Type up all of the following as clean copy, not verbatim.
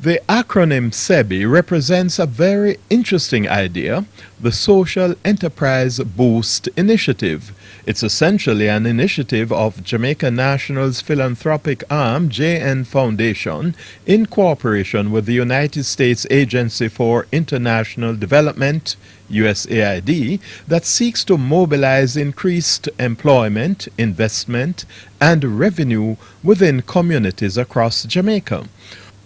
The acronym SEBI represents a very interesting idea, the Social Enterprise Boost Initiative. It's essentially an initiative of Jamaica National's philanthropic arm, JN Foundation, in cooperation with the United States Agency for International Development, USAID, that seeks to mobilize increased employment, investment, and revenue within communities across Jamaica.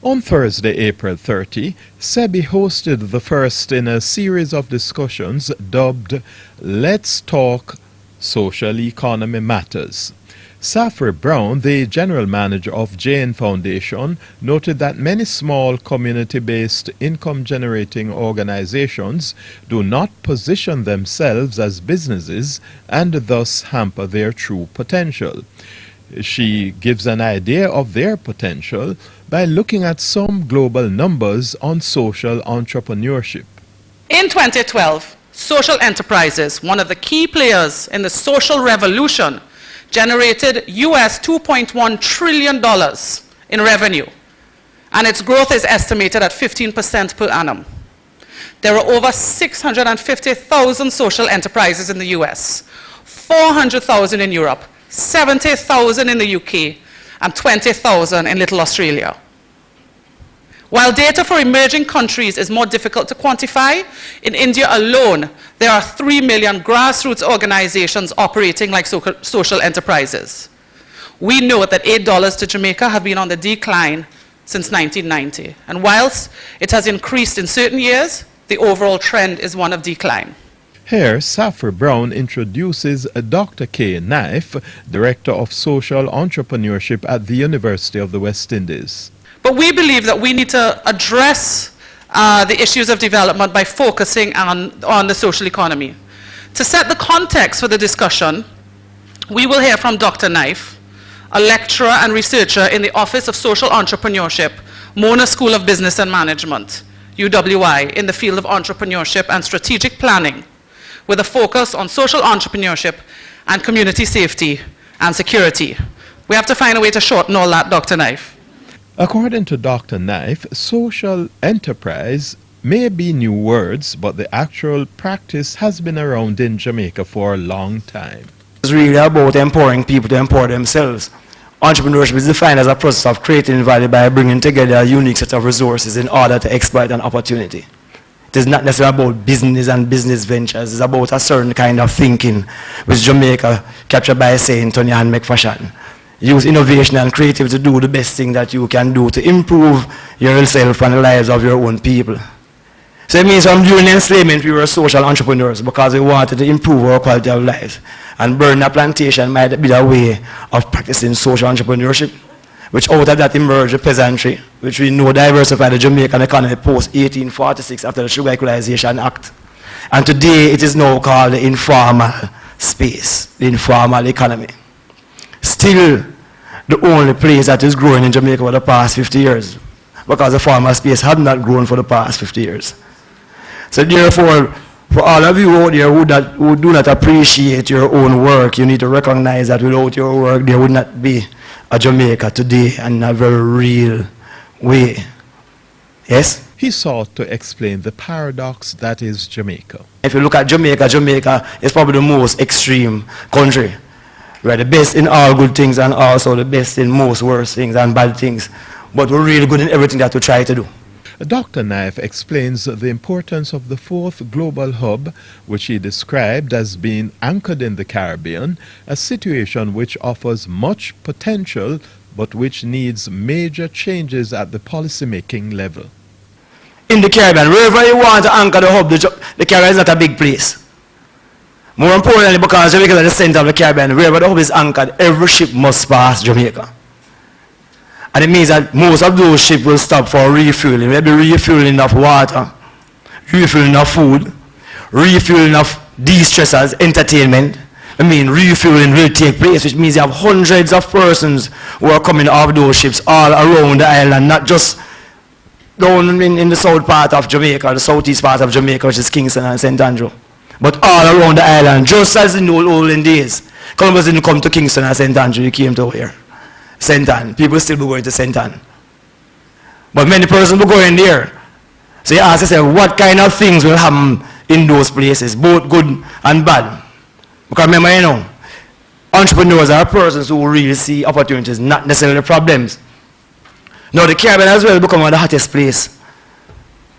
On Thursday, April 30, SEBI hosted the first in a series of discussions dubbed Let's Talk Social Economy Matters. Safry Brown, the general manager of JN Foundation, noted that many small community-based income-generating organizations do not position themselves as businesses and thus hamper their true potential. She gives an idea of their potential by looking at some global numbers on social entrepreneurship. In 2012, social enterprises, one of the key players in the social revolution, generated US $2.1 trillion in revenue, and its growth is estimated at 15% per annum. There are over 650,000 social enterprises in the US, 400,000 in Europe, 70,000 in the UK, and 20,000 in Little Australia. While data for emerging countries is more difficult to quantify, in India alone, there are 3 million grassroots organizations operating like social enterprises. We know that $8 to Jamaica have been on the decline since 1990, and whilst it has increased in certain years, the overall trend is one of decline. Here, Safry Brown introduces Dr.K, Director of Social Entrepreneurship at the University of the West Indies. But we believe that we need to address the issues of development by focusing on the social economy. To set the context for the discussion, we will hear from Dr. Knife, a lecturer and researcher in the Office of Social Entrepreneurship, Mona School of Business and Management, UWI, in the field of entrepreneurship and strategic planning, with a focus on social entrepreneurship and community safety and security. We have to find a way to shorten all that, Dr. Knife. According to Dr. Knife, social enterprise may be new words, but the actual practice has been around in Jamaica for a long time. It's really about empowering people to empower themselves. Entrepreneurship is defined as a process of creating value by bringing together a unique set of resources in order to exploit an opportunity. It is not necessarily about business and business ventures. It's about a certain kind of thinking, which Jamaica captured by saying, turn your hand, make fashion. Use innovation and creativity to do the best thing that you can do to improve yourself and the lives of your own people. So it means from during enslavement we were social entrepreneurs because we wanted to improve our quality of life. And burning a plantation might be a way of practicing social entrepreneurship, which out of that emerged the peasantry, which we know diversified the Jamaican economy post-1846 after the Sugar Equalization Act. And today it is now called the informal space, the informal economy. Still the only place that is growing in Jamaica for the past 50 years, because the formal space had not grown for the past 50 years. So therefore, for all of you out there who do not appreciate your own work, you need to recognize that without your work there would not be a Jamaica today in a very real way. Yes? He sought to explain the paradox that is Jamaica. If you look at Jamaica, Jamaica is probably the most extreme country. We're the best in all good things and also the best in most worst things and bad things. But we're really good in everything that we try to do. Dr. Knife explains the importance of the fourth global hub, which he described as being anchored in the Caribbean, a situation which offers much potential but which needs major changes at the policy-making level. In the Caribbean, wherever you want to anchor the hub, the Caribbean is not a big place. More importantly, because Jamaica is at the center of the Caribbean, wherever the hub is anchored, every ship must pass Jamaica. And it means that most of those ships will stop for refueling. Maybe refueling of water, refueling of food, refueling of de-stressors, entertainment. I mean, refueling will take place, which means you have hundreds of persons who are coming off those ships all around the island, not just down in the south part of Jamaica, the southeast part of Jamaica, which is Kingston and St. Andrew. But all around the island, just as in the olden days. Columbus didn't come to Kingston and St. Andrew, he came to here. St. Ann. People still be going to St. Ann. But many persons will go in there. So you ask yourself, what kind of things will happen in those places, both good and bad? Because remember, you know, entrepreneurs are persons who really see opportunities, not necessarily problems. Now, the Caribbean as well become one of the hottest place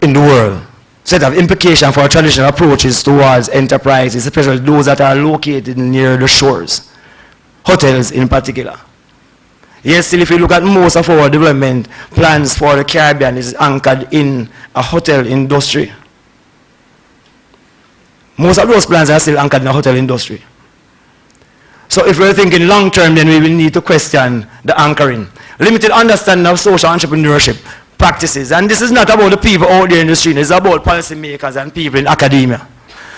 in the world. So it have implication for traditional approaches towards enterprises, especially those that are located near the shores, hotels in particular. Yes, still if you look at most of our development plans for the Caribbean, is anchored in a hotel industry. Most of those plans are still anchored in the hotel industry. So if we're thinking long term, then we will need to question the anchoring. Limited understanding of social entrepreneurship practices. And this is not about the people out there in the street, it's about policymakers and people in academia.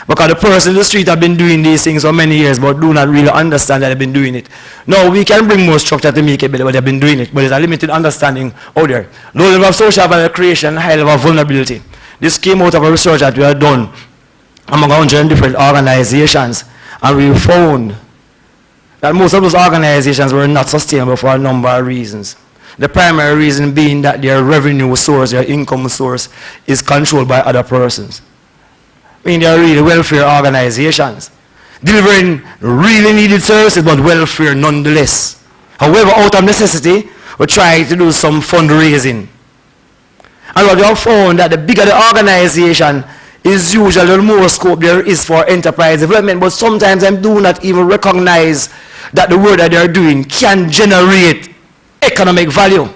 Because the person in the street have been doing these things for many years, but do not really understand that they've been doing it. Now, we can bring more structure to make it better, but they've been doing it. But there's a limited understanding out there. Low level of social value creation, high level of vulnerability. This came out of a research that we have done among 100 different organizations. And we found that most of those organizations were not sustainable for a number of reasons. The primary reason being that their revenue source, their income source, is controlled by other persons. I mean, they are really welfare organizations, delivering really needed services, but welfare nonetheless. However, out of necessity, we try to do some fundraising. And what we have found that the bigger the organization is, usually the more scope there is for enterprise development, but sometimes they do not even recognize that the work that they are doing can generate economic value.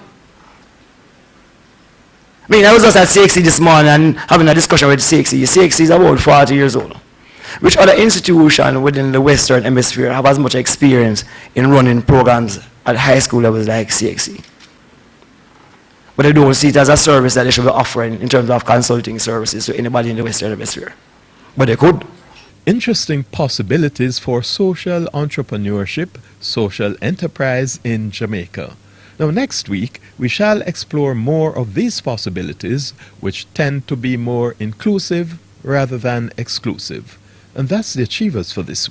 I mean, I was just at CXC this morning and having a discussion with CXC. CXC is about 40 years old. Which other institution within the Western Hemisphere have as much experience in running programs at high school levels like CXC? But they don't see it as a service that they should be offering in terms of consulting services to anybody in the Western Hemisphere. But they could. Interesting possibilities for social entrepreneurship, social enterprise in Jamaica. Now, next week, we shall explore more of these possibilities, which tend to be more inclusive rather than exclusive. And that's the Achievers for this week.